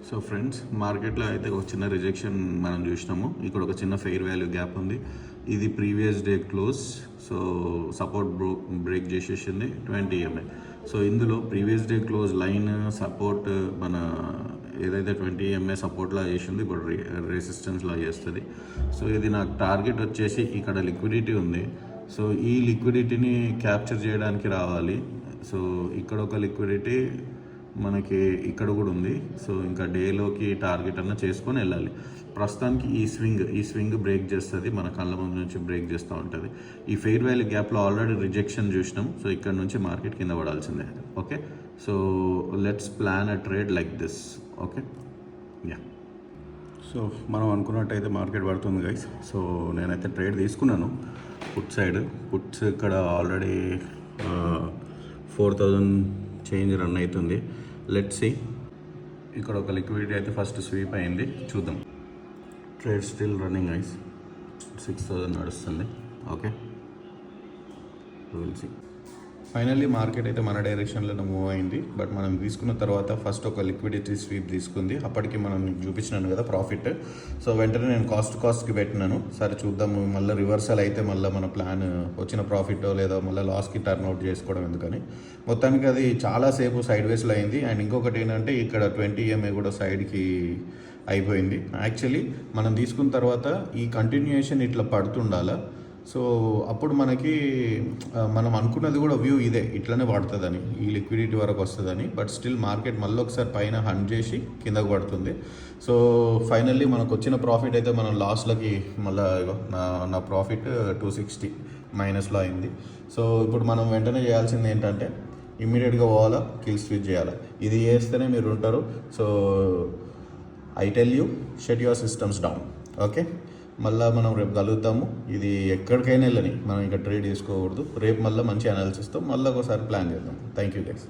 So friends, మార్కెట్లో అయితే ఒక చిన్న రిజెక్షన్ మనం చూసినాము. ఇక్కడ ఒక చిన్న ఫెయిర్ వాల్యూ గ్యాప్ ఉంది. ఇది previous day close. So support break చేసేసింది 20 EMA. సో ఇందులో previous day close line support మన ఏదైతే 20 EMA సపోర్ట్లా చేసింది, ఇప్పుడు రెసిస్టెన్స్లా చేస్తుంది. సో ఇది నాకు టార్గెట్ వచ్చేసి ఇక్కడ లిక్విడిటీ ఉంది. సో ఈ లిక్విడిటీని క్యాప్చర్ చేయడానికి రావాలి. సో ఇక్కడ ఒక లిక్విడిటీ మనకి ఇక్కడ కూడా ఉంది. సో ఇంకా డేలోకి టార్గెట్ అన్న చేసుకొని వెళ్ళాలి. ప్రస్తుతానికి ఈ స్వింగ్ బ్రేక్ చేస్తుంది, మన కళ్ళ ముందు నుంచి బ్రేక్ చేస్తూ ఉంటుంది. ఈ ఫెయిర్ వాల్యూ గ్యాప్లో ఆల్రెడీ రిజెక్షన్ చూసినాం. సో ఇక్కడ నుంచి మార్కెట్ కింద పడాల్సిందే. Okay, so let's plan a trade like this. Okay, yeah. So మనం అనుకున్నట్టయితే మార్కెట్ పడుతుంది గైస్. సో నేనైతే ట్రేడ్ తీసుకున్నాను పుట్స్ ఇక్కడ ఆల్రెడీ 4000 చేంజ్ రన్ అవుతుంది. Let's see. ఇక్కడ ఒక లిక్విడిటీ అయితే ఫస్ట్ స్వీప్ అయింది, చూద్దాం. ట్రేడ్ స్టిల్ రన్నింగ్ గైస్, 6000 నడుస్తుంది. Okay, will see. Finally market అయితే మన డైరెక్షన్లో మూవ్ అయింది. బట్ మనం తీసుకున్న తర్వాత ఫస్ట్ ఒక లిక్విడిటీ స్వీప్ తీసుకుంది. అప్పటికి మనం చూపించినాను కదా ప్రాఫిట్. సో వెంటనే నేను కాస్ట్కి పెట్టినాను. సరే చూద్దాము, మళ్ళీ రివర్సల్ అయితే మళ్ళీ మన ప్లాన్ వచ్చిన ప్రాఫిట్ లేదా మళ్ళీ లాస్కి టర్న్ అవుట్ చేసుకోవడం ఎందుకని. మొత్తానికి అది చాలాసేపు సైడ్ వేస్లో అయింది. అండ్ ఇంకొకటి ఏంటంటే ఇక్కడ 20 EMA కూడా సైడ్కి అయిపోయింది. యాక్చువల్లీ మనం తీసుకున్న తర్వాత ఈ కంటిన్యూయేషన్ ఇట్లా పడుతుండాలా. సో అప్పుడు మనకి మనం అనుకున్నది కూడా వ్యూ ఇదే, ఇట్లనే పడుతుందని, ఈ లిక్విడిటీ వరకు వస్తుందని. బట్ స్టిల్ మార్కెట్ మళ్ళీ ఒకసారి పైన హంట్ చేసి కిందకు పడుతుంది. సో ఫైనల్లీ మనకు వచ్చిన ప్రాఫిట్ అయితే మనం లాస్ట్లకి మళ్ళీ నా ప్రాఫిట్ 260 మైనస్లో అయింది. సో ఇప్పుడు మనం వెంటనే చేయాల్సింది ఏంటంటే ఇమ్మీడియట్గా పోవాలా, కిల్ స్విచ్ చేయాలి. ఇది చేస్తేనే మీరు ఉంటారు. So I tell you, shut your systems down. Okay, మళ్ళీ మనం రేపు కలుగుతాము. ఇది ఎక్కడికైనా వెళ్ళని మనం ఇంకా ట్రేడ్ చేసుకోకూడదు. రేపు మళ్ళీ మంచి అనాలిసిస్తో మళ్ళీ ఒకసారి ప్లాన్ చేద్దాం. Thank you guys.